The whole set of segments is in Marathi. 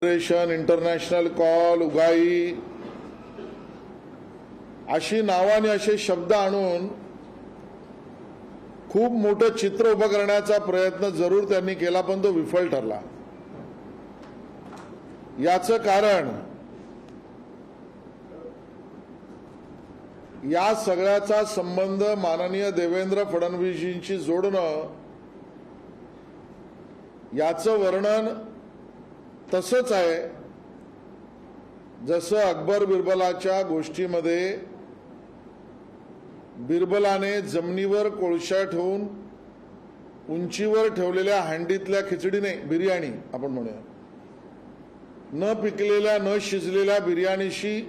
फेडरेशन, इंटरनॅशनल कॉल, उगाई अशी नावाने असे शब्द आणून खूप मोठं चित्र उभं करण्याचा प्रयत्न जरूर त्यांनी केला, पण तो विफल ठरला। याचं कारण या सगळ्याचा संबंध माननीय देवेंद्र फडणवीसजींशी जोडणं, याचं वर्णन तसंच आहे जसं अकबर बिरबलाच्या गोष्टीमध्ये बिरबलाने जमिनीवर कोळशा ठेवून उंचीवर ठेवलेल्या हंडीतल्या खिचडीने, बिर्याणी आपण म्हणूया, न पिकलेल्या न शिजलेल्या बिर्याणीशी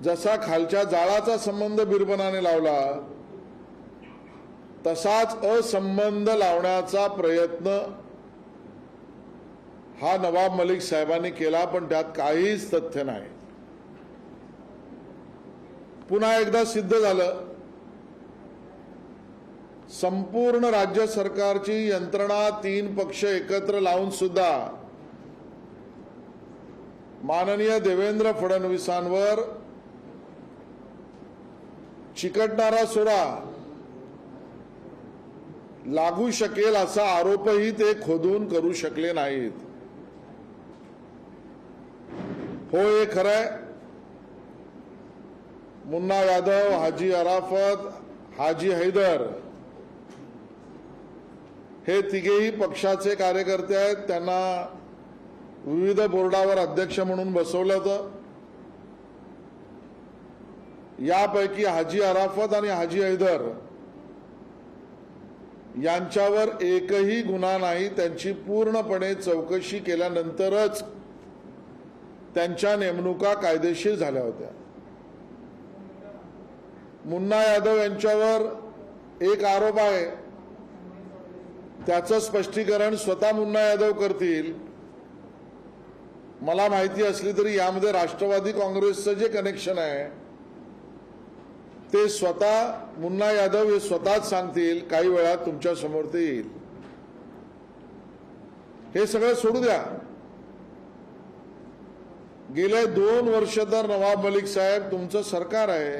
जसा खालच्या जाळाचा संबंध बिरबलाने लावला, तसाच असंबंध लावण्याचा प्रयत्न हा नवाब मलिक साहेबांनी केला, पण त्यात काहीच तथ्य नाही। पुन्हा एकदा सिद्ध झालं, संपूर्ण राज्य सरकारची यंत्रणा 3 पक्ष एकत्र लावून सुद्धा माननीय देवेंद्र फडणवीसांवर चिकटणारा सोडा लागू शकेल असा आरोपही ते खोदून करू शकले नाहीत। हो, हे खरंय, मुन्ना यादव, हाजी अराफत, हाजी हैदर हे तिघेही पक्षाचे कार्यकर्ते आहेत। त्यांना विविध बोर्डावर अध्यक्ष म्हणून बसवलं होतं। यापैकी हाजी अराफत आणि हाजी हैदर यांच्यावर एकही गुन्हा नाही। त्यांची पूर्णपणे चौकशी केल्यानंतरच त्यांच्या नेमणुका कायदेशीर झाल्या होत्या। मुन्ना यादव यांच्यावर एक आरोप आहे, त्याचं स्पष्टीकरण स्वतः मुन्ना यादव करतील। मला माहिती असली तरी यामध्ये राष्ट्रवादी काँग्रेसचं जे कनेक्शन आहे ते स्वतः मुन्ना यादव हे स्वतःच सांगतील, काही वेळात तुमच्या समोर ते येईल। हे सगळं सोडू द्या। गेले 2 वर्ष तर नवाब मलिक साहेब तुमचं सरकार आहे,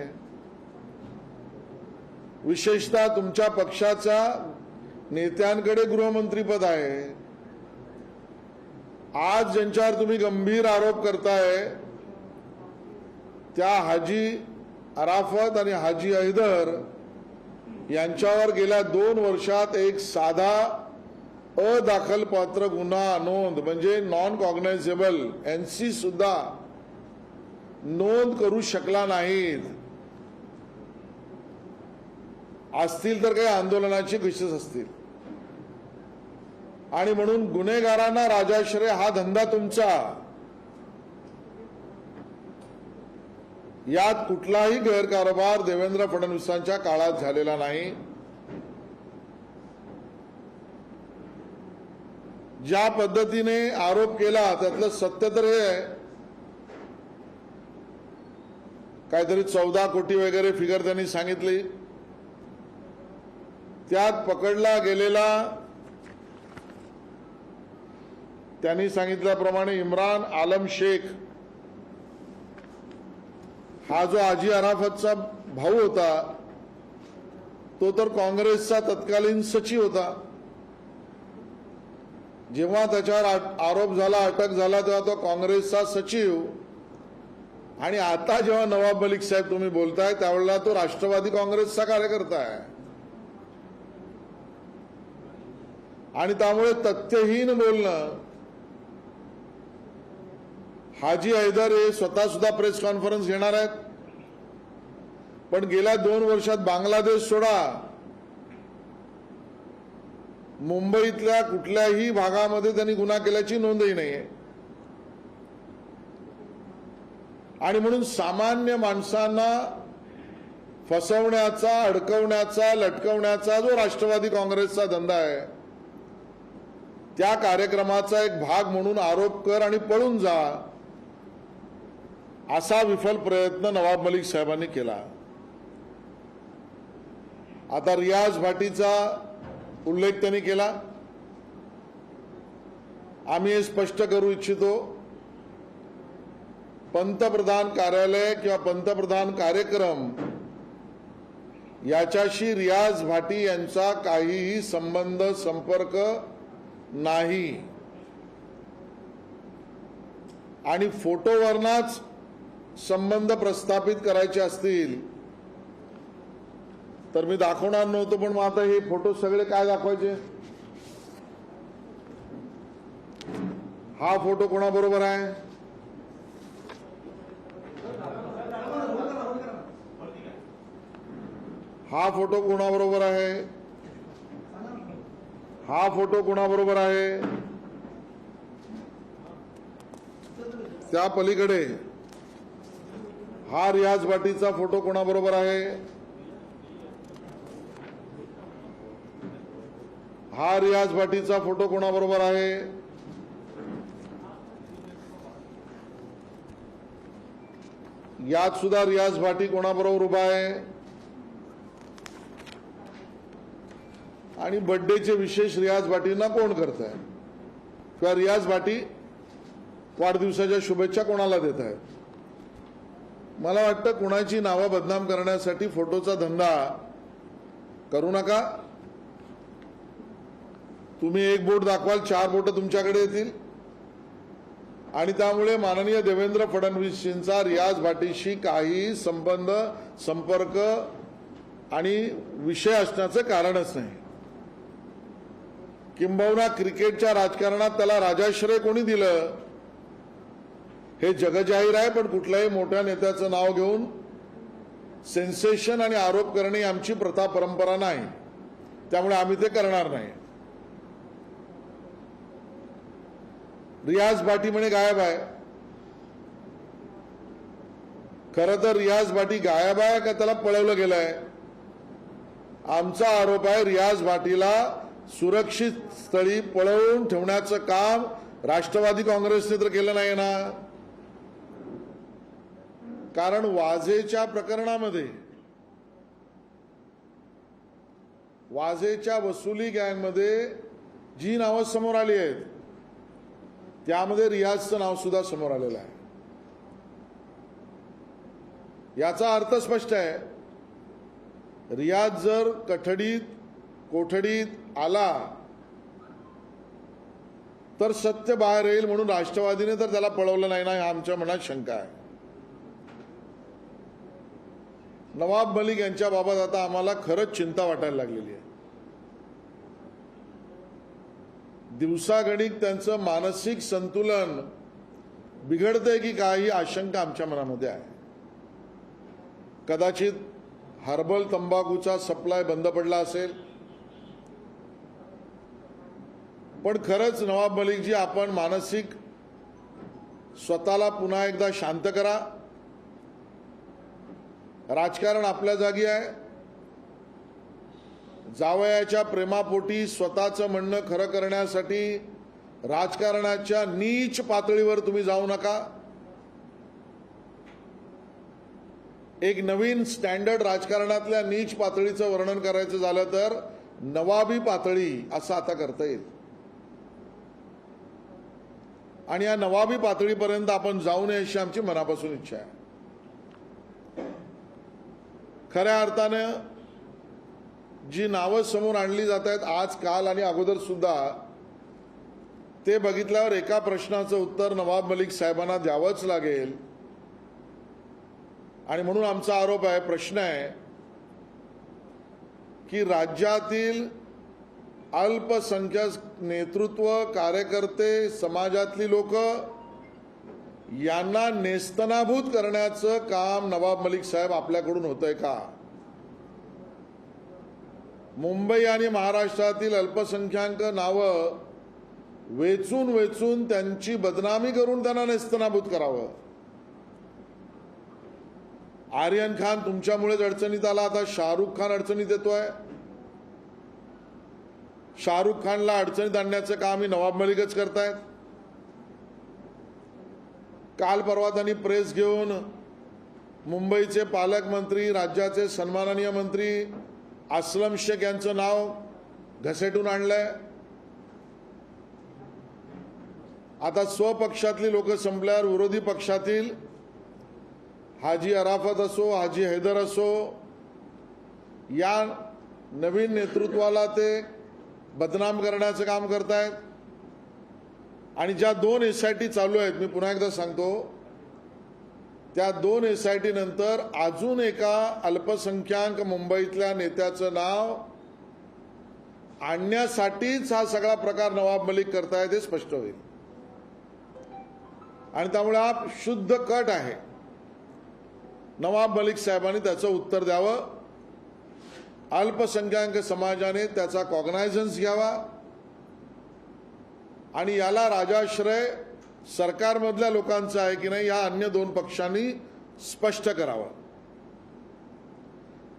विशेषतः तुमच्या पक्षाच्या नेत्यांकडे गृहमंत्रीपद आहे। आज ज्यांच्यावर तुम्ही गंभीर आरोप करताय त्या हाजी अराफत आणि हाजी हैदर यांच्यावर गेल्या 2 वर्षात एक साधा अदाखलपात्र गुन्हा नोंद म्हणजे नॉन कॉग्नायझेबल एनसी सुद्धा नोंद करू शकला नाहीत। असतील तर काही आंदोलनाची विशेष असतील, आणि म्हणून गुन्हेगारांना राजाश्रय हा धंदा तुमचा। यात कुठलाही गैरकारभार देवेंद्र फडणवीसांच्या काळात झालेला नाही। ज्या पद्धतीने आरोप केला त्यातलं सत्य तर हे आहे, काहीतरी 14 कोटी वगैरे फिगर त्यांनी सांगितली। त्यात पकडला गेलेला त्यांनी सांगितल्याप्रमाणे इम्रान आलम शेख हा जो हाजी अराफतचा भाऊ होता तो तर काँग्रेसचा तत्कालीन सचिव होता। जेव्हा त्याच्यावर आरोप झाला, अटक झाला, तेव्हा तो काँग्रेसचा सचिव, आणि आता जेव्हा नवाब मलिक साहेब तुम्ही बोलताय त्यावेळेला तो राष्ट्रवादी काँग्रेसचा कार्यकर्ता आहे। आणि त्यामुळे तथ्यहीन बोलणं, हाजी हैदर हे स्वतः सुद्धा प्रेस कॉन्फरन्स घेणार आहेत, पण गेल्या 2 वर्षात बांगलादेश सोडा, मुंबईतल्या कुठल्याही भागामध्ये त्यांनी गुन्हा केल्याची नोंदही नाहीये। आणि म्हणून सामान्य माणसांना फसवण्याचा, अडकवण्याचा, लटकवण्याचा जो राष्ट्रवादी काँग्रेसचा धंदा आहे त्या कार्यक्रमाचा एक भाग म्हणून आरोप कर आणि पळून जा, असा विफल प्रयत्न नवाब मलिक साहेबांनी केला। आता रियाज भाटीचा उल्लेख त्यांनी केला। आम्ही हे स्पष्ट करू इच्छितो पंतप्रधान कार्यालय किंवा पंतप्रधान कार्यक्रम याच्याशी रियाज भाटी यांचा काहीही संबंध संपर्क नाही आणि फोटोवरनाच संबंध प्रस्थापित करायचे असतील तर मी दाखवणार नव्हतो, पण मग आता हे फोटो सगळे काय दाखवायचे? हा फोटो कोणाबरोबर आहे? हा फोटो कोणाबरोबर आहे? हा फोटो कोणाबरोबर आहे? त्या पलीकडे हा रियाज भाटीचा फोटो कोणाबरोबर आहे? हा रियाज भाटीचा फोटो कोणाबरोबर आहे? यात सुद्धा रियाज भाटी कोणाबरोबर उभा आहे? आणि बर्थडेचे विशेष रियाज भाटींना कोण करत आहे किंवा रियाज भाटी वाढदिवसाच्या शुभेच्छा कोणाला देत आहेत? मला वाटतं कोणाची नावं बदनाम करण्यासाठी फोटोचा धंदा करू नका. तुम्ही एक बोट दाखवाल, 4 बोट तुमच्याकडे येतील आणि त्यामुळे माननीय देवेंद्र फडणवीसजींचा रियाज भाटीशी काही संबंध संपर्क आणि विषय असण्याचं कारणच नाही. किंबहुना क्रिकेटच्या राजकारणात त्याला राजाश्रय कोणी दिलं हे जगजाहीर आहे, पण कुठल्याही मोठ्या नेत्याचं नाव घेऊन सेन्सेशन आणि आरोप करणे आमची प्रथा परंपरा नाही, त्यामुळे आम्ही ते करणार नाही. रियाज भाटी म्हणे गायब आहे. खरं तर रियाज भाटी गायब आहे का त्याला पळवलं गेलंय? आमचा आरोप आहे रियाज भाटीला सुरक्षित स्थळी पळवून ठेवण्याचं काम राष्ट्रवादी काँग्रेसने तर केलं नाही ना. कारण वाझेच्या प्रकरणामध्ये वाझेच्या वसुली गँगमध्ये जी नावं समोर आली आहेत त्यामध्ये रियाजचं नाव सुद्धा समोर आलेलं आहे. याचा अर्थ स्पष्ट आहे, रियाज जर कोठडीत आला तर सत्य बाहेर येईल म्हणून राष्ट्रवादीने तर त्याला पळवलं नाही ना, आमच्या मनात शंका आहे. नवाब मलिक यांच्या बाबत आता आम्हाला खरंच चिंता वाटायला लागलेली आहे. दिवसागणिक त्यांचं मानसिक संतुलन बिघडतंय की काही आशंका आमच्या मनामध्ये आहे. कदाचित हर्बल तंबाखूचा सप्लाय बंद पडला असेल, पण खरंच नवाब मलिकजी आपण मानसिक स्वतःला पुन्हा एकदा शांत करा. राजकारण आपल्या जागी आहे. जावयाच्या प्रेमापोटी स्वतःचं म्हणणं खरं करण्यासाठी राजकारणाच्या नीच पातळीवर तुम्ही जाऊ नका. एक नवीन स्टँडर्ड राजकारणातल्या नीच पातळीचं वर्णन करायचं झालं तर नवाबी पातळी असं आता करता येईल. आणि या नवाबी पातळीपर्यंत आपण जाऊ नये अशी आमची मनापासून इच्छा आहे. खऱ्या अर्थानं जी नावं समोर आणली जात आहेत आज काल आणि अगोदर सुद्धा, ते बघितल्यावर एका प्रश्नाचं उत्तर नवाब मलिक साहेबांना द्यावंच लागेल. आणि म्हणून आमचा आरोप आहे, प्रश्न आहे की राज्यातील अल्पसंख्याक नेतृत्व कार्यकर्ते समाजातली लोक यांना नेस्तनाभूत करण्याचं काम नवाब मलिक साहेब आपल्याकडून होतंय का? मुंबई आणि महाराष्ट्रातील अल्पसंख्याक नावं वेचून वेचून त्यांची बदनामी करून त्यांना नेस्तनाभूत करावं. आर्यन खान तुमच्यामुळेच अडचणीत आला, आता शाहरुख खान अडचणीत येतोय. शाहरुख खानला अडचणीत आणण्याचं काम ही नवाब मलिकच करतायत. काल परवा त्यांनी प्रेस घेऊन मुंबईचे पालकमंत्री, राज्याचे सन्माननीय मंत्री अस्लम शेख यांचं नाव घसेटून आणलंय. आता स्वपक्षातली लोक संपल्यावर विरोधी पक्षातील हाजी अराफत असो, हाजी हैदर असो, या नवीन नेतृत्वाला ते बदनाम करण्याचं काम करतायत. आणि ज्या 2 SIT चालू आहेत, मी पुन्हा एकदा सांगतो, त्या 2 SIT नंतर अजून एका अल्पसंख्याक मुंबईतल्या नेत्याचं नाव आणण्यासाठीच हा सगळा प्रकार नवाब मलिक करतायत हे स्पष्ट होईल. आणि त्यामुळे हा शुद्ध कट आहे. नवाब मलिक साहेबांनी त्याचं उत्तर द्यावं. अल्पसंख्याक समाजाने त्याचा कॉग्नायझन्स घ्यावा आणि याला राजाश्रय सरकारमधल्या लोकांचा आहे की नाही या अन्य 2 पक्षांनी स्पष्ट करावं.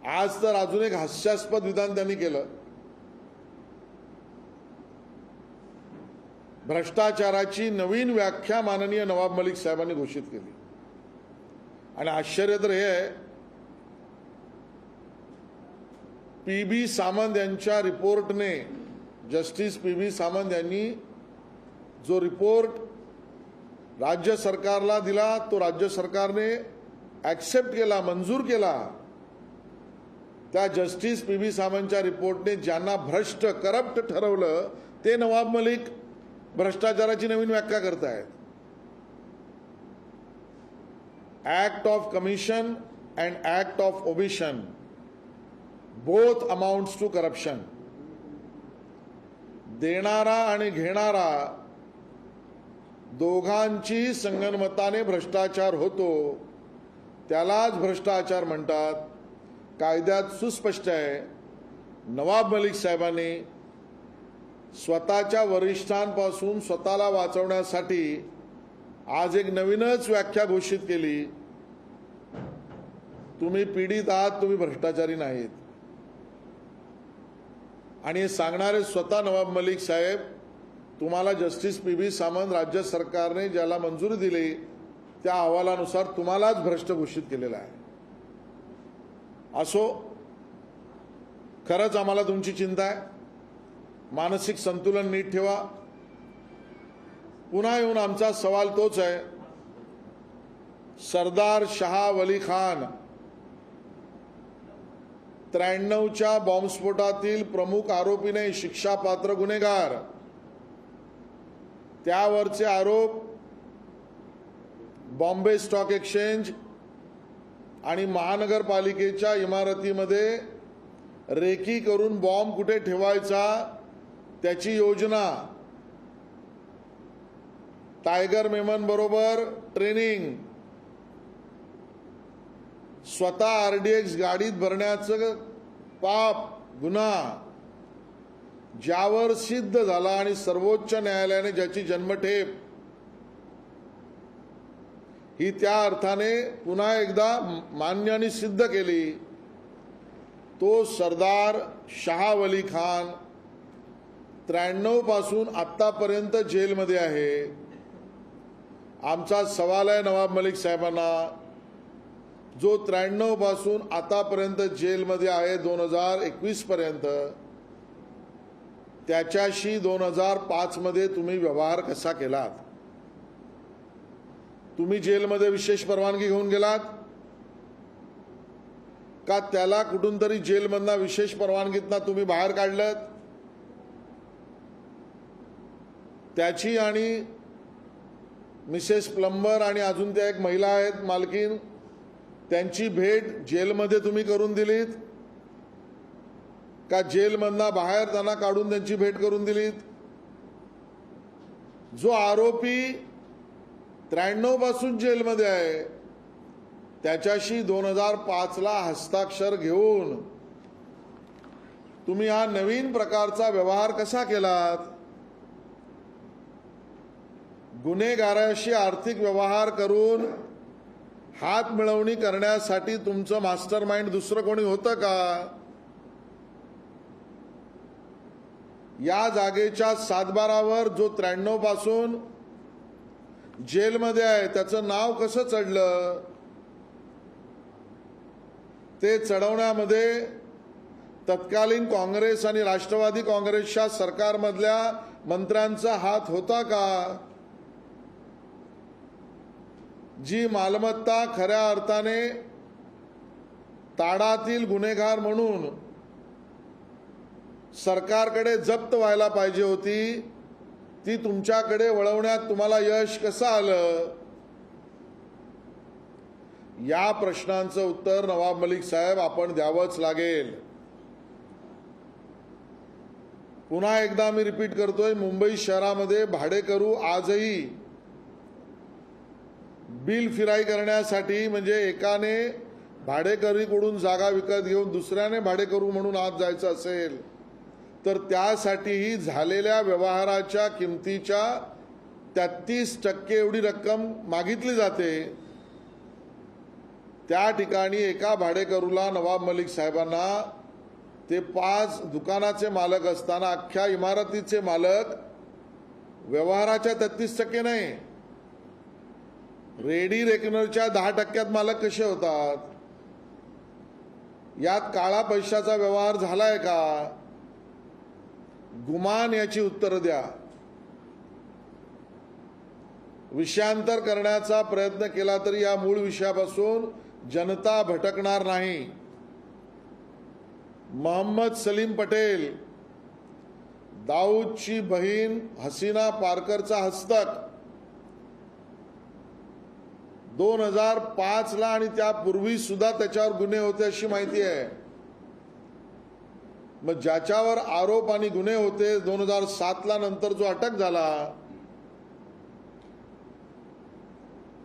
आज तर अजून एक हास्यास्पद विधान त्यांनी केलं. भ्रष्टाचाराची नवीन व्याख्या माननीय नवाब मलिक साहेबांनी घोषित केली. आणि आश्चर्य तर हे आहे, PB सामंत यांच्या रिपोर्टने, जस्टिस PB सामंत यांनी जो रिपोर्ट राज्य सरकारला दिला तो राज्य सरकारने ॲक्सेप्ट केला, मंजूर केला. त्या जस्टिस PB सामंतच्या रिपोर्टने ज्यांना भ्रष्ट, करप्ट ठरवलं ते नवाब मलिक भ्रष्टाचाराची नवीन व्याख्या करतायत. Act of commission and act of omission both amounts to corruption. देणारा आणि घेणारा दोघांची संगनमताने भ्रष्टाचार होतो, त्यालाच भ्रष्टाचार म्हणतात. कायद्यात सुस्पष्ट आहे. नवाब मलिक साहेबांनी स्वतःच्या वरिष्ठांपासून स्वतःला वाचवण्यासाठी आज एक नवीनच व्याख्या घोषित केली. तुम्ही पीडित आहात, तुम्ही भ्रष्टाचारी नाहीत. आणि हे सांगणारे स्वतः नवाब मलिक साहेब. तुम्हाला जस्टिस PB सामंत राज्य सरकारने ज्याला मंजुरी दिली त्या अहवालानुसार तुम्हालाच भ्रष्ट घोषित केलेला आहे. असो, खरंच आम्हाला तुमची चिंता आहे. मानसिक संतुलन नीट ठेवा. पुन्हा येऊन आमचा सवाल तोच आहे. सरदार शाह वली खान 93च्या बॉम्बस्फोटातील प्रमुख आरोपी नाही, शिक्षापात्र गुन्हेगार. त्यावरचे आरोप बॉम्बे स्टॉक एक्सचेंज आणि महानगरपालिकेच्या इमारतीमध्ये रेकी करून बॉम्ब कुठे ठेवायचा त्याची योजना, टायगर मेमन बरोबर ट्रेनिंग, स्वतः RDX गाडीत भरण्याचं पाप, गुन्हा ज्यावर सिद्ध झाला आणि सर्वोच्च न्यायालयाने ज्याची जन्मठेप ही त्या अर्थाने पुन्हा एकदा मान्य आणि सिद्ध केली. तो सरदार शाह वली खान 93 पासून आतापर्यंत जेलमध्ये आहे. आमचा सवाल आहे नवाब मलिक साहेबांना, जो 93 पासून आतापर्यंत जेलमध्ये आहे 2021 पर्यंत, त्याच्याशी 2005 मध्ये तुम्ही व्यवहार कसा केलात? तुम्ही जेलमध्ये विशेष परवानगी घेऊन गेलात का त्याला कुठून तरी जेलमधना विशेष परवानगीतनं तुम्ही बाहेर काढलं? त्याची आणि मिसेस प्लंबर आणि अजून त्या एक महिला आहेत मालकीन, त्यांची भेट जेलमध्ये तुम्ही करून दिलीत का जेलमधना बाहेर त्यांना काढून त्यांची भेट करून दिलीत? जो आरोपी 93 पासून जेलमध्ये आहे त्याच्याशी 2005 ला हस्ताक्षर घेऊन तुम्ही हा नवीन प्रकारचा व्यवहार कसा केलात? गुन्हेगाराशी आर्थिक व्यवहार करून हात मिळवणी करण्यासाठी तुमचं मास्टरमाइंड दुसरं कोणी होतं का? या जागेच्या 7/12वर जो 93 पासून जेलमध्ये आहे त्याचं नाव कसं चढलं? ते चढवण्यामध्ये तत्कालीन काँग्रेस आणि राष्ट्रवादी काँग्रेसच्या सरकारमधल्या मंत्र्यांचा हात होता का? जी मालमत्ता खऱ्या अर्थाने ताडातील गुन्हेगार म्हणून सरकारकडे जप्त व्हायला पाहिजे होती, ती तुमच्याकडे वळवण्यात तुम्हाला यश कसं आलं? या प्रश्नांचं उत्तर नवाब मलिक साहेब आपण द्यावंच लागेल. पुन्हा एकदा मी रिपीट करतोय, मुंबई शहरामध्ये भाडेकरू आजही बिल फिराई करण्यासाठी, म्हणजे एकाने भाडेकरूकडून जागा विकत घेऊन दुसऱ्याने भाडेकरू म्हणून आत जायचं असेल तर त्यासाठीही झालेल्या व्यवहाराच्या किमतीच्या 33% एवढी रक्कम मागितली जाते. त्या ठिकाणी एका भाडेकरूला नवाब मलिक साहेबांना ते 5 दुकानाचे मालक असताना अख्ख्या इमारतीचे मालक व्यवहाराच्या 33% नाही, रेडी रेकनरच्या 10% मालक कसे होतात? यात काळा पैशाचा व्यवहार झालाय का? गुमान याची उत्तर द्या. विषयांतर करण्याचा प्रयत्न केला तरी या मूळ विषयापासून जनता भटकणार नाही. मोहम्मद सलीम पटेल, दाऊदची बहीण हसीना पारकरचा हस्तक 2005 ला आणि त्यापूर्वी सुद्धा त्याच्यावर गुन्हे होते अशी माहिती आहे. मग ज्याच्यावर आरोप आणि गुन्हे होते 2007 ला नंतर जो अटक झाला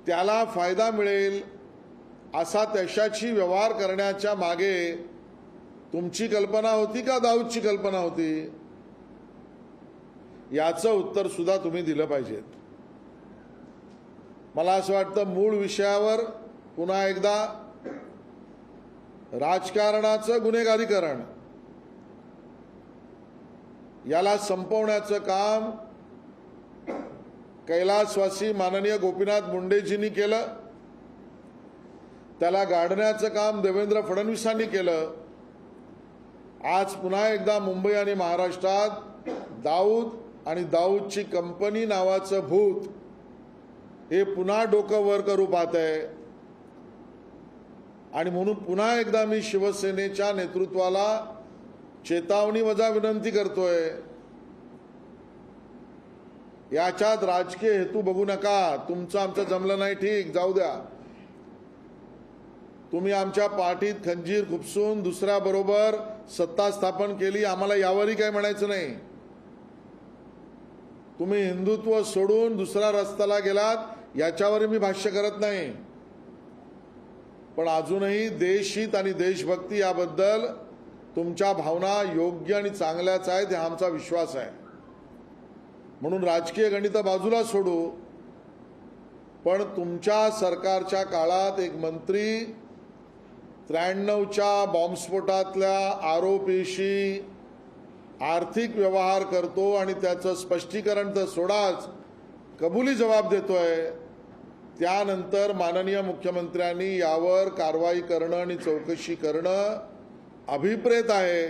त्याला फायदा मिळेल असा त्याच्याशी व्यवहार करण्याच्या मागे तुमची कल्पना होती का दाऊदची कल्पना होती? याचं उत्तर सुद्धा तुम्ही दिलं पाहिजे. मला असं वाटतं मूळ विषयावर पुन्हा एकदा, राजकारणाचं गुन्हेगारीकरण याला संपवण्याचं काम कैलासवासी माननीय गोपीनाथ मुंडेजींनी केलं, त्याला गाडण्याचं काम देवेंद्र फडणवीसांनी केलं. आज पुन्हा एकदा मुंबई आणि महाराष्ट्रात दाऊद आणि दाऊदची कंपनी नावाचं भूत हे पुन्हा डोकं वर करू पाहत आहे. आणि म्हणून पुन्हा एकदा मी शिवसेनेच्या नेतृत्वाला चेतावणी वजा विनंती करतोय, याच्यात राजकीय हेतू बघू नका. तुमचं आमचं जमलं नाही, ठीक, जाऊ द्या. तुम्ही आमच्या पाठीत खंजीर खुपसून दुसऱ्याबरोबर सत्ता स्थापन केली, आम्हाला यावरही काही म्हणायचं नाही. तुम्ही हिंदुत्व सोडून दुसऱ्या रस्त्याला गेलात याच्यावर मी भाष्य करत नाही, पण अजूनही देशहित आणि देशभक्ती याबद्दल तुमच्या भावना योग्य आणि चांगल्याच आहेत हा आमचा विश्वास आहे. म्हणून राजकीय गणित बाजूला सोडू, पण तुमच्या सरकारच्या काळात एक मंत्री 93च्या बॉम्बस्फोटातल्या आरोपीशी आर्थिक व्यवहार करतो आणि त्याचं स्पष्टीकरण तर सोडाच, कबुली जबाब देतोय. त्यानंतर माननीय मुख्यमंत्र्यांनी यावर कारवाई करणं आणि चौकशी करणं अभिप्रेत आहे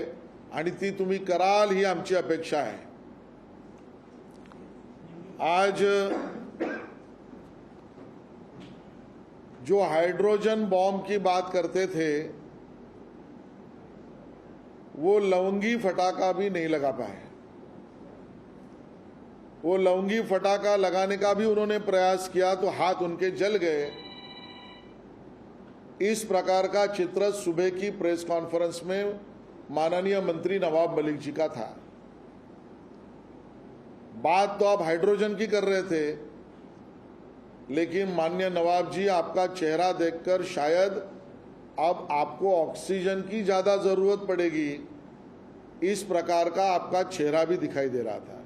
आणि ती तुम्ही कराल ही आमची अपेक्षा आहे. आज जो हाइड्रोजन बॉम्ब की बात करते थे वो लवंगी फटाका भी नहीं लगा पाए. वो लवंगी फटाका लगाने का भी उन्होंने प्रयास किया तो हाथ उनके जल गए. इस प्रकार का चित्र सुबह की प्रेस कॉन्फ्रेंस में माननीय मंत्री नवाब मलिक जी का था. बात तो आप हाइड्रोजन की कर रहे थे, लेकिन माननीय नवाब जी, आपका चेहरा देखकर शायद अब आपको ऑक्सीजन की ज्यादा जरूरत पड़ेगी, इस प्रकार का आपका चेहरा भी दिखाई दे रहा था.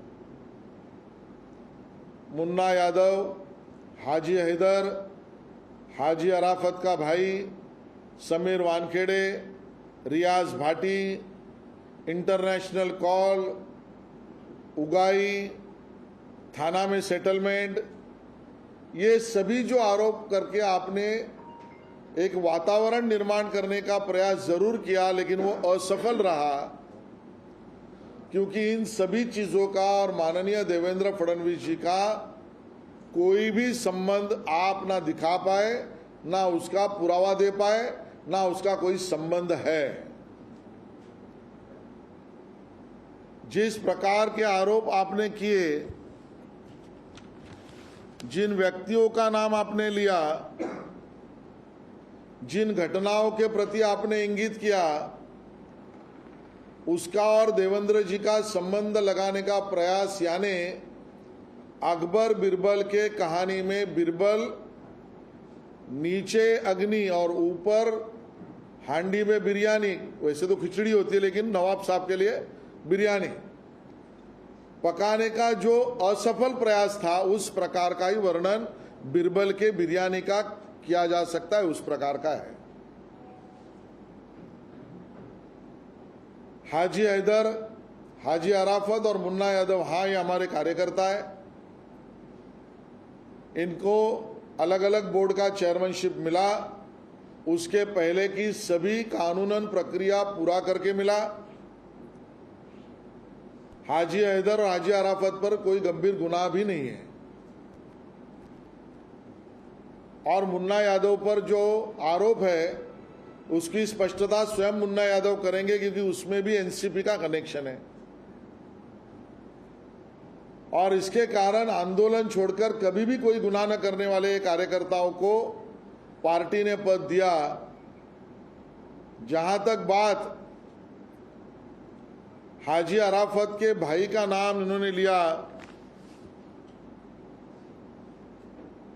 मुन्ना यादव, हाजी हैदर, हाजी अराफत का भाई समीर वानखेड़े, रियाज भाटी, इंटरनेशनल कॉल, उगाई, थाना में सेटलमेंट, ये सभी जो आरोप करके आपने एक वातावरण निर्माण करने का प्रयास जरूर किया, लेकिन वो असफल रहा, क्योंकि इन सभी चीजों का और माननीय देवेंद्र फडणवीस जी का कोई भी संबंध आप ना दिखा पाए, ना उसका पुरावा दे पाए, ना उसका कोई संबंध है। जिस प्रकार के आरोप आपने किए, जिन व्यक्तियों का नाम आपने लिया, जिन घटनाओं के प्रति आपने इंगित किया, उसका और देवेंद्र जी का संबंध लगाने का प्रयास, यानी अकबर बिरबल के कहानी में बिरबल नीचे अग्नि और ऊपर हांडी में बिरयानी, वैसे तो खिचड़ी होती है लेकिन नवाब साहब के लिए बिरयानी पकाने का जो असफल प्रयास था, उस प्रकार का ही वर्णन बिरबल के बिरयानी का किया जा सकता है, उस प्रकार का है। हाजी हैदर, हाजी अराफत और मुन्ना यादव, हाँ ये हमारे कार्यकर्ता है। इनको अलग अलग बोर्ड का चेयरमैनशिप मिला, उसके पहले की सभी कानूनन प्रक्रिया पूरा करके मिला। हाजी हैदर और हाजी अराफत पर कोई गंभीर गुनाह भी नहीं है, और मुन्ना यादव पर जो आरोप है उसकी स्पष्टता स्वयं मुन्ना यादव करेंगे, क्योंकि उसमें भी एनसीपी का कनेक्शन है। और इसके कारण आंदोलन छोड़कर कभी भी कोई गुनाह न करने वाले कार्यकर्ताओं को पार्टी ने पद दिया। जहां तक बात हाजी अराफत के भाई का नाम इन्होंने लिया,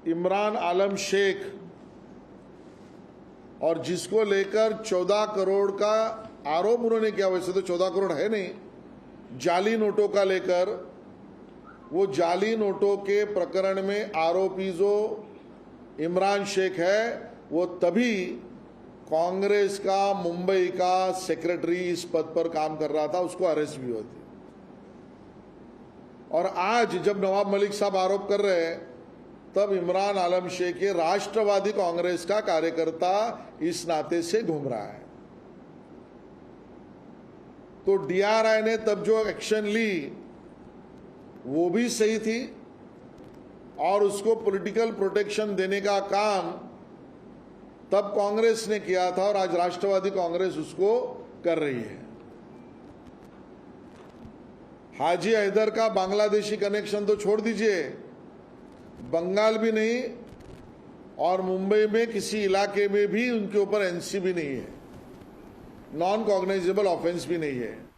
इमरान आलम शेख, और जिसको लेकर 14 करोड़ का आरोप उन्होंने किया, वैसे तो 14 करोड़ है नहीं, जाली नोटों का लेकर, वो जाली नोटों के प्रकरण में आरोपी जो इमरान शेख है, वो तभी कांग्रेस का मुंबई का सेक्रेटरी इस पद पर काम कर रहा था, उसको अरेस्ट भी हुई थी। और आज जब नवाब मलिक साहब आरोप कर रहे हैं, तब इमरान आलम शेख ये राष्ट्रवादी कांग्रेस का कार्यकर्ता इस नाते से घूम रहा है। तो डीआरआई ने तब जो एक्शन ली वो भी सही थी, और उसको पॉलिटिकल प्रोटेक्शन देने का काम तब कांग्रेस ने किया था, और आज राष्ट्रवादी कांग्रेस उसको कर रही है। हाजी हैदर का बांग्लादेशी कनेक्शन तो छोड़ दीजिए, बंगाल भी नहीं और मुंबई में किसी इलाके में भी उनके ऊपर एनसी भी नहीं है, नॉन कॉग्नाइजेबल ऑफेंस भी नहीं है।